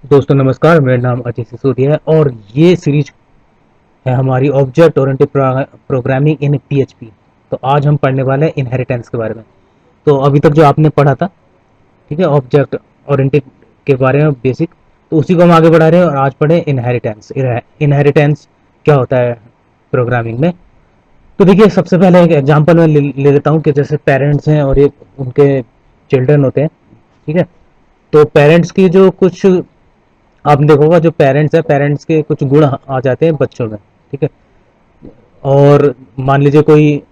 दोस्तों नमस्कार, मेरा नाम अजय सिसोदिया है और ये सीरीज है हमारी object oriented programming in PHP. तो आज हम पढ़ने वाले हैं इनहेरिटेंस के बारे में। तो अभी तक जो आपने पढ़ा था, ठीक है, ऑब्जेक्ट ओरिएंटेड के बारे में बेसिक, तो उसी को हम आगे बढ़ा रहे हैं और आज पढ़े इनहेरिटेंस। इनहेरिटेंस क्या होता है प्रोग्रामिंग में। तो देखिए, सबसे पहले एक एग्जांपल मैं ले लेता हूँ कि जैसे पेरेंट्स हैं और एक उनके चिल्ड्रन होते हैं, ठीक है। तो पेरेंट्स की जो कुछ, आपने देखा होगा, जो पेरेंट्स है, पेरेंट्स के कुछ गुण आ जाते हैं बच्चों में, ठीक है। और मान लीजिए कोई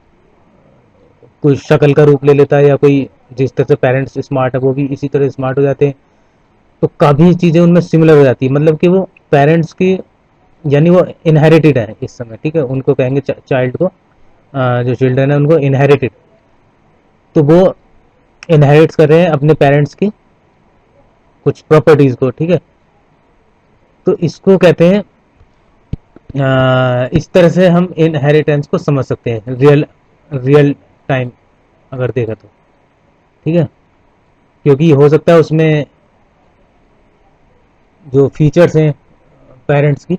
कोई शक्ल का रूप ले लेता है, या कोई जिस तरह से पेरेंट्स स्मार्ट है वो भी इसी तरह स्मार्ट हो जाते हैं। तो काफ़ी चीज़ें उनमें सिमिलर हो जाती है, मतलब कि वो पेरेंट्स की, यानी वो इनहेरिटेड है इस समय, ठीक है। उनको कहेंगे चाइल्ड को, जो चिल्ड्रन है उनको इनहेरिटेड। तो वो इनहेरिट्स कर रहे हैं अपने पेरेंट्स की कुछ प्रॉपर्टीज को, ठीक है। तो इसको कहते हैं, इस तरह से हम इनहेरिटेंस को समझ सकते हैं रियल रियल टाइम अगर देखा तो, ठीक है। क्योंकि हो सकता है उसमें जो फीचर्स हैं पेरेंट्स की,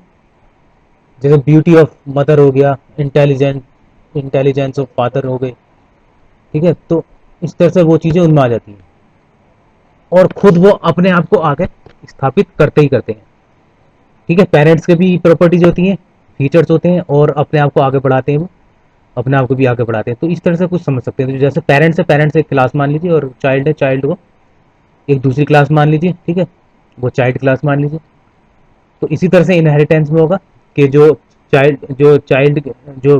जैसे ब्यूटी ऑफ मदर हो गया, इंटेलिजेंस ऑफ फादर हो गई, ठीक है। तो इस तरह से वो चीज़ें उनमें आ जाती हैं और खुद वो अपने आप को आगे स्थापित करते ही करते हैं, ठीक है। पेरेंट्स के भी प्रॉपर्टीज होती हैं, फीचर्स होते हैं, और अपने आप को आगे बढ़ाते हैं वो, अपने आप को भी आगे बढ़ाते हैं। तो इस तरह से कुछ समझ सकते हैं। तो जैसे पेरेंट्स है, पेरेंट्स एक क्लास मान लीजिए, और चाइल्ड है, चाइल्ड को एक दूसरी क्लास मान लीजिए, ठीक है, वो चाइल्ड क्लास मान लीजिए। तो इसी तरह से इनहेरिटेंस में होगा कि जो चाइल्ड जो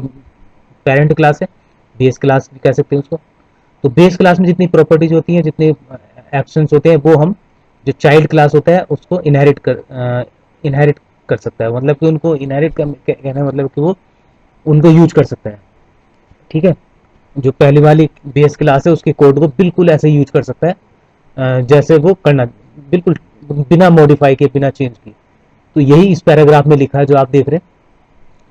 पेरेंट क्लास है, बेस क्लास कह सकते हैं उसको। तो बेस क्लास में जितनी प्रॉपर्टीज होती हैं, जितने एक्शंस होते हैं, वो हम, जो चाइल्ड क्लास होता है उसको इनहेरिट कर सकता है। मतलब कि उनको इनहेरिट कहना मतलब कि वो उनको यूज कर सकता है, ठीक है। जो पहली वाली बेस क्लास है उसके कोड को बिल्कुल ऐसे यूज कर सकता है, जैसे वो करना, बिल्कुल बिना मॉडिफाई के, बिना चेंज की। तो यही इस पैराग्राफ में लिखा है जो आप देख रहे हैं,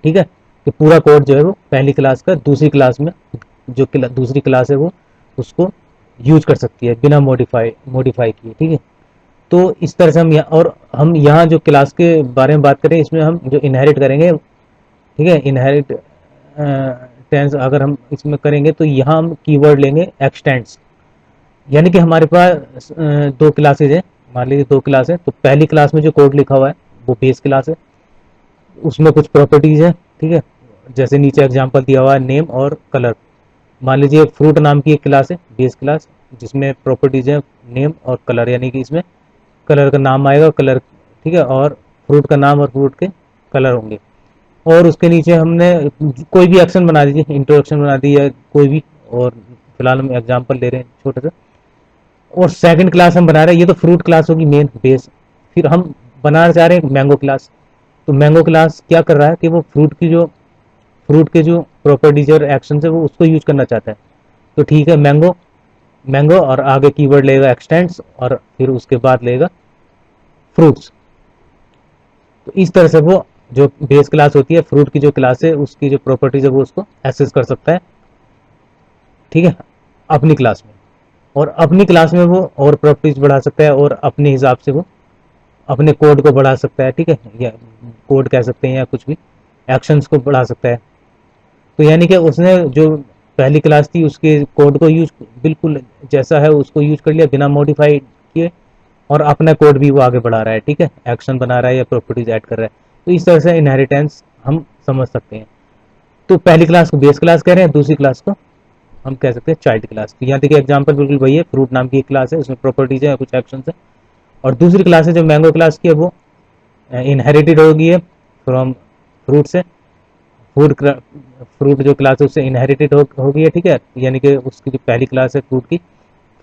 ठीक है। कि पूरा कोड जो है वो पहली क्लास का दूसरी क्लास में, जो दूसरी क्लास है वो उसको यूज कर सकती है बिना मॉडिफाई किए, ठीक है। तो इस तरह से हम यहाँ जो क्लास के बारे में बात करें, इसमें हम जो इनहेरिट करेंगे, ठीक है, इनहेरिट टेंस अगर हम इसमें करेंगे तो यहाँ हम कीवर्ड लेंगे एक्सटेंड्स। यानी कि हमारे पास दो क्लासेज हैं, मान लीजिए दो क्लास है। तो पहली क्लास में जो कोड लिखा हुआ है वो बेस क्लास है, उसमें कुछ प्रॉपर्टीज है, ठीक है। जैसे नीचे एग्जांपल दिया हुआ है, नेम और कलर। मान लीजिए फ्रूट नाम की एक क्लास है, बेस क्लास, जिसमें प्रॉपर्टीज है नेम और कलर, यानी कि इसमें कलर का नाम आएगा, कलर, ठीक है, और फ्रूट का नाम और फ्रूट के कलर होंगे। और उसके नीचे हमने कोई भी एक्शन बना दीजिए, इंट्रोडक्शन बना दी या कोई भी, और फिलहाल हम एग्जांपल ले रहे हैं छोटे से। और सेकंड क्लास हम बना रहे हैं, ये तो फ्रूट क्लास होगी मेन बेस। फिर हम बनाना चाह रहे हैं मैंगो क्लास। तो मैंगो क्लास क्या कर रहा है कि वो फ्रूट के जो प्रॉपर्टीज और एक्शन है वो उसको यूज करना चाहता है। तो ठीक है, मैंगो, मैंगो और आगे कीवर्ड लेगा एक्सटेंड्स, और फिर उसके बाद लेगा फ्रूट्स। तो इस तरह से वो जो बेस क्लास होती है, फ्रूट की जो क्लास है उसकी जो प्रॉपर्टीज है वो उसको एक्सेस कर सकता है, ठीक है, अपनी क्लास में। और अपनी क्लास में वो और प्रॉपर्टीज बढ़ा सकता है, और अपने हिसाब से वो अपने कोड को बढ़ा सकता है, ठीक है, या कोड कह सकते हैं या कुछ भी, एक्शंस को बढ़ा सकता है। तो यानी कि उसने जो पहली क्लास थी उसके कोड को यूज बिल्कुल जैसा है उसको यूज कर लिया बिना मॉडिफाई किए, और अपना कोड भी वो आगे बढ़ा रहा है, ठीक है, एक्शन बना रहा है या प्रॉपर्टीज ऐड कर रहा है। तो इस तरह से इनहेरिटेंस हम समझ सकते हैं। तो पहली क्लास को बेस क्लास कह रहे हैं, दूसरी क्लास को हम कह सकते हैं चाइल्ड क्लास। तो यहाँ देखिए एग्जाम्पल बिल्कुल वही है, फ्रूट नाम की एक क्लास है, उसमें प्रॉपर्टीज है, कुछ एक्शन है। और दूसरी क्लास है जो मैंगो क्लास की है, वो इनहेरिटेड होगी है फ्रॉम फ्रूट से। फ्रूट फ्रूट जो क्लास है उससे इनहेरिटेड हो गई है, ठीक है। यानी कि उसकी जो पहली क्लास है फ्रूट की,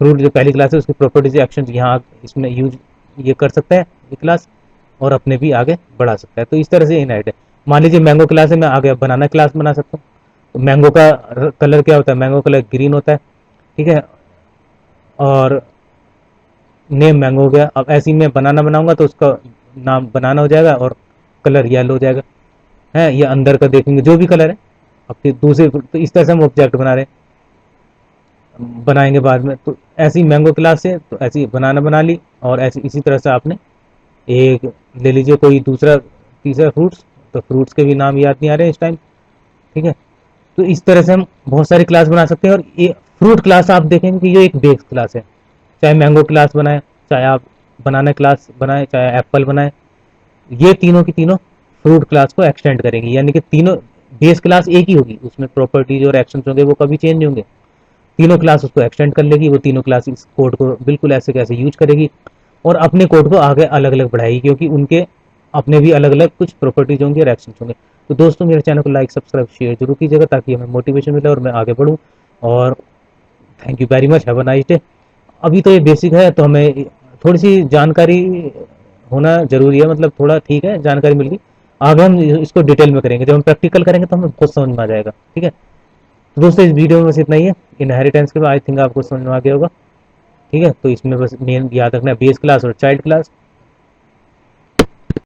फ्रूट जो पहली क्लास है उसकी प्रॉपर्टीज एक्शन यहाँ इसमें यूज ये कर सकता है ये क्लास, और अपने भी आगे बढ़ा सकता है। तो इस तरह से इनहेरिट है। मान लीजिए मैंगो क्लास है, मैं आगे बनाना क्लास बना सकता हूँ। तो मैंगो का कलर क्या होता है, मैंगो कलर ग्रीन होता है, ठीक है। और नेम मैंगो हो गया। अब ऐसे ही मैं बनाना बनाऊंगा तो उसका नाम बनाना हो जाएगा, और कलर येलो हो जाएगा, है, ये अंदर का देखेंगे जो भी कलर है। अब फिर दूसरे, तो इस तरह से हम ऑब्जेक्ट बना रहे हैं, बनाएंगे बाद में। तो ऐसी मैंगो क्लास है, तो ऐसी बनाना बना ली, और ऐसी इसी तरह से आपने एक ले लीजिए कोई दूसरा तीसरा फ्रूट्स, तो फ्रूट्स के भी नाम याद नहीं आ रहे इस टाइम। ठीक है, तो इस तरह से हम बहुत सारी क्लास बना सकते हैं। और ये फ्रूट क्लास आप देखेंगे कि ये एक बेस क्लास है। चाहे मैंगो क्लास बनाए, चाहे आप बनाना क्लास बनाए, चाहे एप्पल बनाए, ये तीनों की तीनों फ्रूट क्लास को एक्सटेंड करेंगी। यानी कि तीनों बेस क्लास एक ही होगी, उसमें प्रॉपर्टीज और एक्शंस होंगे वो कभी चेंज नहीं होंगे। तीनों क्लास उसको एक्सटेंड कर लेगी, वो तीनों क्लास इस कोड को बिल्कुल ऐसे कैसे यूज करेगी और अपने कोड को आगे अलग अलग बढ़ाएगी, क्योंकि उनके अपने भी अलग अलग कुछ प्रॉपर्टीज होंगे और एक्शंस होंगे। तो दोस्तों मेरे चैनल को लाइक सब्सक्राइब शेयर जरूर कीजिएगा, ताकि हमें मोटिवेशन मिले और मैं आगे बढ़ूँ। और thank you very much, have a nice day. अभी तो ये बेसिक है, तो हमें थोड़ी सी जानकारी होना जरूरी है, मतलब थोड़ा ठीक है जानकारी मिल गई। आगे हम इसको डिटेल में करेंगे, जब हम प्रैक्टिकल करेंगे तो हमें खुद समझ में आ जाएगा। ठीक है, तो दोस्तों इस वीडियो में बस इतना ही है। इनहेरिटेंस के बाद आई थिंक आपको समझ में आ गया होगा। ठीक है, तो इसमें बस मेन याद रखना है बेस क्लास और चाइल्ड क्लास।